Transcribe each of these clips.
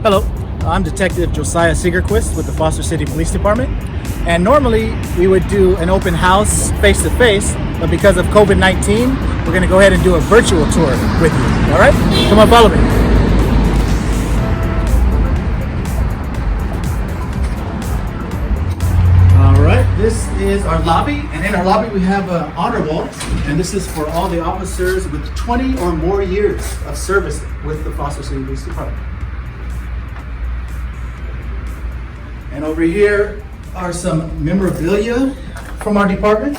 Hello, I'm Detective Josiah Segerquist with the Foster City Police Department. And normally we would do an open house face-to-face, but because of COVID-19, we're going to go ahead and do a virtual tour with you. All right? Come on, follow me. All right, this is our lobby, and in our lobby we have an honor wall, and this is for all the officers with 20 or more years of service with the Foster City Police Department. And over here are some memorabilia from our department.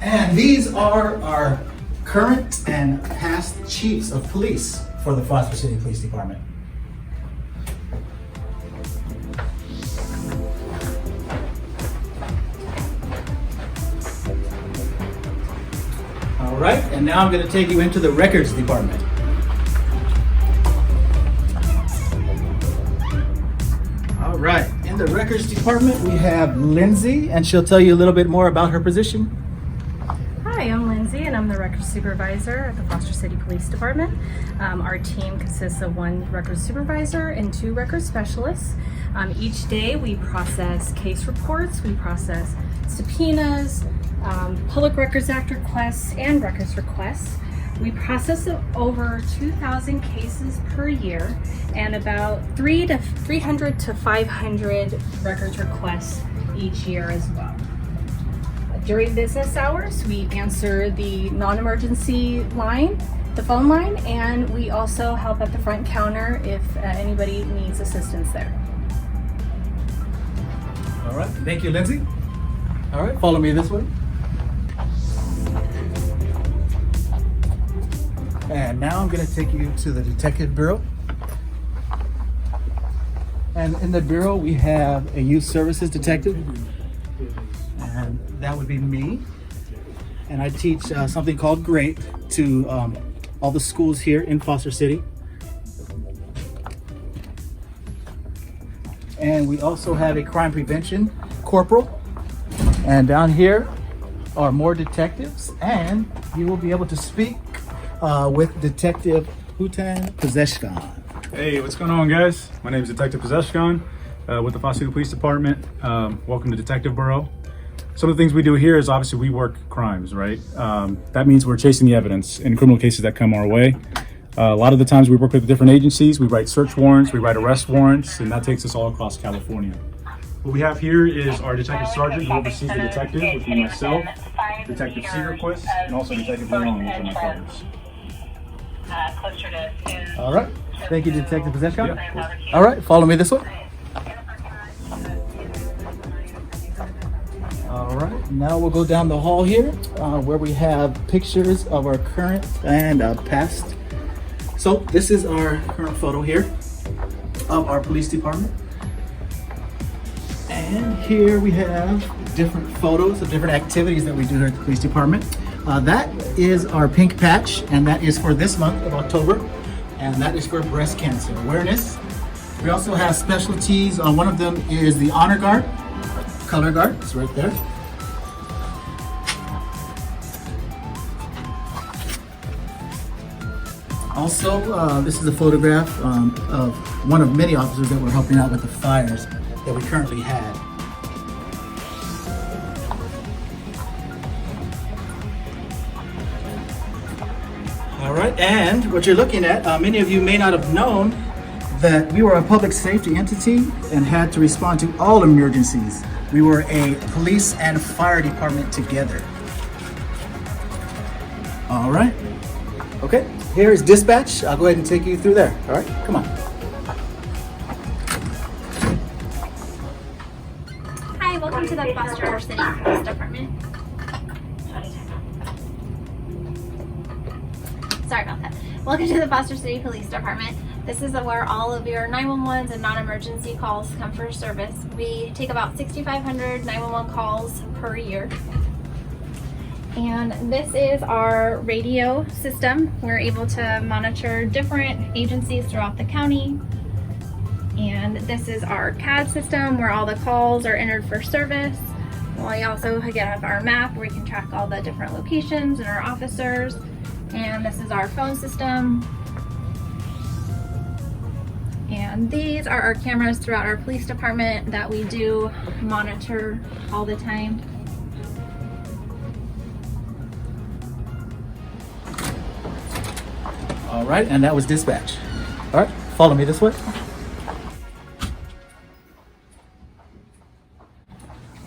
And these are our current and past chiefs of police for the Foster City Police Department. All right, and now I'm going to take you into the records department. All right, in the records department, we have Lindsay, and she'll tell you a little bit more about her position. Hi, I'm Lindsay, and I'm the records supervisor at the Foster City Police Department. Our team consists of one records supervisor and two records specialists. Each day we process case reports, we process subpoenas, Public Records Act requests, and records requests. We process over 2,000 cases per year and about 300 to 500 records requests each year as well. During business hours, we answer the non-emergency line, the phone line, and we also help at the front counter if anybody needs assistance there. All right, thank you, Lindsay. All right, follow me this way. And now I'm going to take you to the Detective Bureau. And in the Bureau, we have a Youth Services Detective. And that would be me. And I teach something called GREAT to all the schools here in Foster City. And we also have a Crime Prevention Corporal. And down here are more detectives. And you will be able to speak with Detective Hutan Pazeshkan. Hey, what's going on, guys? My name is Detective Pazeshkan with the Foster City Police Department. Welcome to Detective Bureau. Some of the things we do here is obviously we work crimes, right? That means we're chasing the evidence in criminal cases that come our way. A lot of the times we work with different agencies. We write search warrants, we write arrest warrants, and that takes us all across California. What we have here is our Detective Sergeant who oversees the detective, which is myself, Detective Segerquist, and also Detective Leon, which are my partners. All right. Thank you, Detective Pazeshkan. Yeah. All right, follow me this way. All right, now we'll go down the hall here where we have pictures of our current and past. So this is our current photo here of our police department. And here we have different photos of different activities that we do here at the police department. That is our pink patch, and that is for this month of October, and that is for breast cancer awareness. We also have specialties. One of them is the Honor Guard, Color Guard. It's right there. Also, this is a photograph of one of many officers that were helping out with the fires that we currently had. All right, and what you're looking at, many of you may not have known that we were a public safety entity and had to respond to all emergencies. We were a police and fire department together. All right, okay, here is dispatch. I'll go ahead and take you through there. All right, come on. Hi, welcome to the Foster City Police Department. Sorry about that. Welcome to the Foster City Police Department. This is where all of your 911s and non-emergency calls come for service. We take about 6,500 911 calls per year. And this is our radio system. We're able to monitor different agencies throughout the county. And this is our CAD system where all the calls are entered for service. We also have our map where we can track all the different locations and our officers. And this is our phone system. And these are our cameras throughout our police department that we do monitor all the time. All right, and that was dispatch. All right, follow me this way.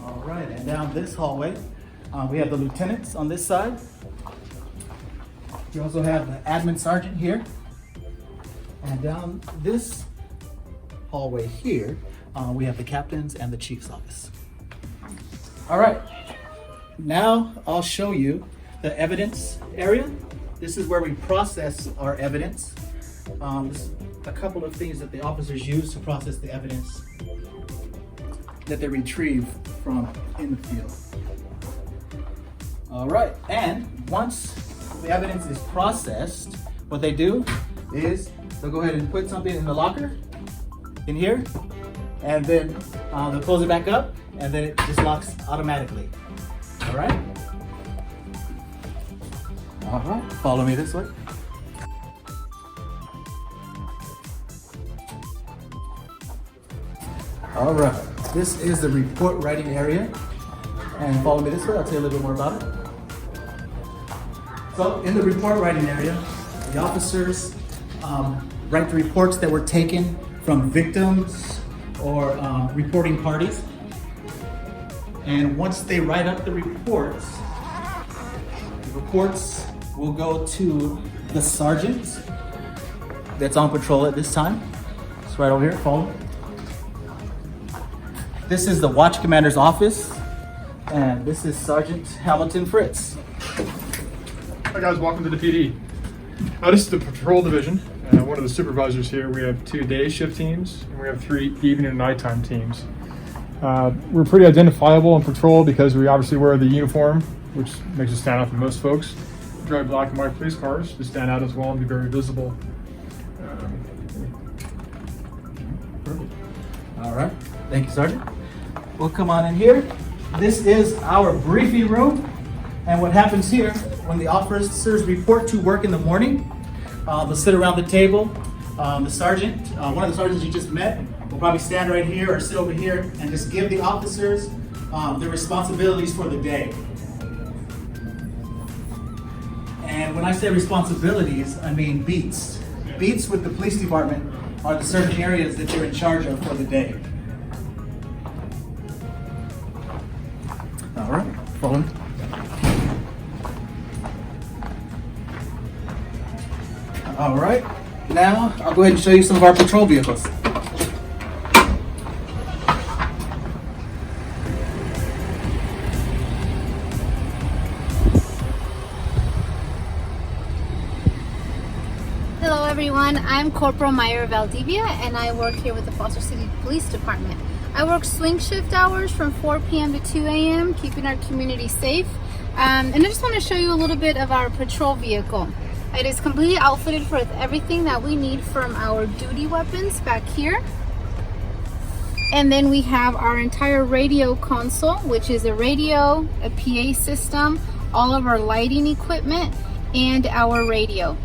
All right, and down this hallway, we have the lieutenants on this side. You also have the admin sergeant here. And down this hallway here, we have the captains and the chief's office. All right, now I'll show you the evidence area. This is where we process our evidence. A couple of things that the officers use to process the evidence that they retrieve from in the field. All right, and once the evidence is processed, what they do is they'll go ahead and put something in the locker in here, and then they'll close it back up, and then it just locks automatically. All right? All right, follow me this way. All right, this is the report writing area. And follow me this way, I'll tell you a little bit more about it. So in the report writing area, the officers write the reports that were taken from victims or reporting parties. And once they write up the reports will go to the sergeant that's on patrol at this time. It's right over here, follow me. This is the watch commander's office, and this is Sergeant Hamilton Fritz. Hi guys, welcome to the PD. This is the patrol division. One of the supervisors here. We have 2 day shift teams, and we have 3 evening and nighttime teams. We're pretty identifiable on patrol because we obviously wear the uniform, which makes us stand out from most folks. We drive black and white police cars to stand out as well and be very visible. All right, thank you, Sergeant. We'll come on in here. This is our briefing room. And what happens here, when the officers report to work in the morning, they'll sit around the table. The sergeant, one of the sergeants you just met, will probably stand right here or sit over here and just give the officers their responsibilities for the day. And when I say responsibilities, I mean beats. Beats with the police department are the certain areas that you're in charge of for the day. All right, follow me. All right, now I'll go ahead and show you some of our patrol vehicles. Hello everyone, I'm Corporal Meyer Valdivia and I work here with the Foster City Police Department. I work swing shift hours from 4 p.m. to 2 a.m. keeping our community safe. And I just want to show you a little bit of our patrol vehicle. It is completely outfitted with everything that we need from our duty weapons back here. And then we have our entire radio console, which is a radio, a PA system, all of our lighting equipment, and our radio.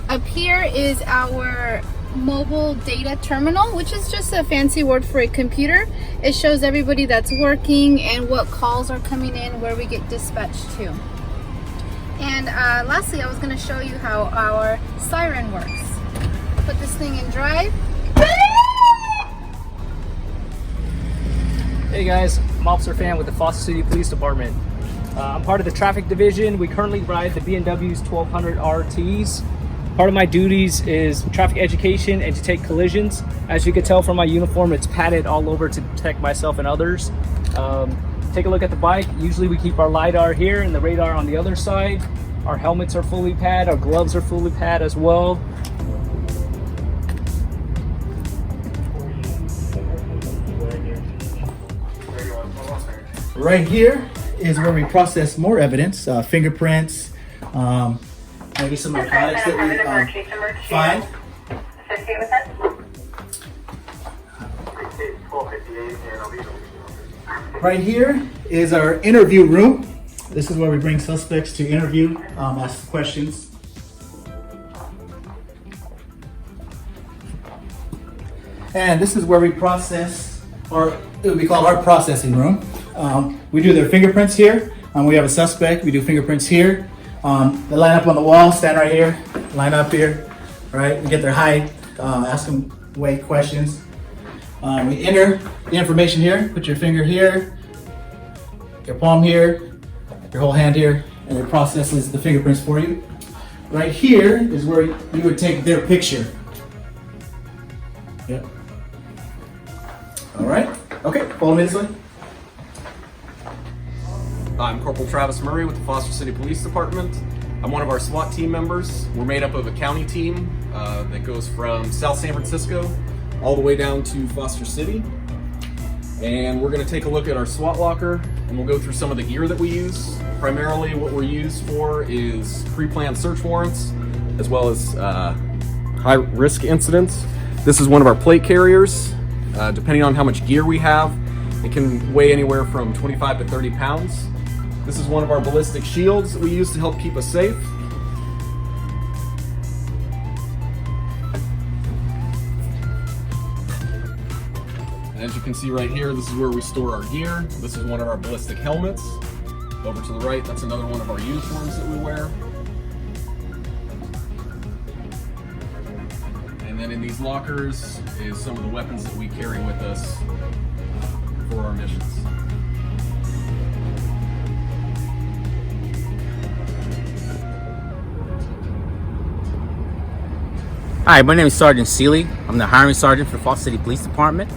Up here is our mobile data terminal, which is just a fancy word for a computer. It shows everybody that's working and what calls are coming in, where we get dispatched to. And lastly, I was going to show you how our siren works. Put this thing in drive. Hey guys, I'm Officer Fan with the Foster City Police Department. I'm part of the traffic division. We currently ride the B&W's 1200 RTs. Part of my duties is traffic education and to take collisions. As you can tell from my uniform, it's padded all over to protect myself and others. Take a look at the bike. Usually we keep our LiDAR here and the radar on the other side. Our helmets are fully padded, our gloves are fully padded as well. Right here is where we process more evidence, fingerprints, maybe some narcotics that we find. Right here is our interview room. This is where we bring suspects to interview, ask questions. And this is where we process, or it would be called our processing room. We do their fingerprints here. We have a suspect, we do fingerprints here. They line up on the wall, stand right here, line up here, right? We get their height, ask them weight questions. We enter the information here, put your finger here, your palm here, your whole hand here, and it processes the fingerprints for you. Right here is where you would take their picture. Yep. All right, okay, follow me this way. I'm Corporal Travis Murray with the Foster City Police Department. I'm one of our SWAT team members. We're made up of a county team that goes from South San Francisco all the way down to Foster City. And we're gonna take a look at our SWAT locker and we'll go through some of the gear that we use. Primarily what we're used for is pre-planned search warrants as well as high-risk incidents. This is one of our plate carriers. Depending on how much gear we have, it can weigh anywhere from 25 to 30 pounds. This is one of our ballistic shields that we use to help keep us safe. And as you can see right here, this is where we store our gear. This is one of our ballistic helmets. Over to the right, that's another one of our uniforms that we wear. And then in these lockers is some of the weapons that we carry with us for our missions. Hi, my name is Sergeant Seeley. I'm the hiring sergeant for the Foster City Police Department.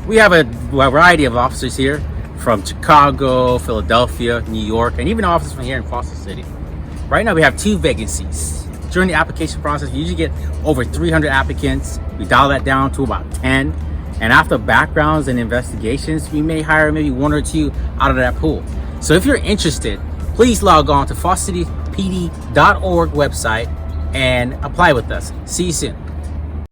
We have a variety of officers here from Chicago, Philadelphia, New York, and even officers from here in Foster City. Right now we have 2 vacancies. During the application process, we usually get over 300 applicants. We dial that down to about 10. And after backgrounds and investigations, we may hire maybe 1 or 2 out of that pool. So if you're interested, please log on to fostercitypd.org website and apply with us. See you soon.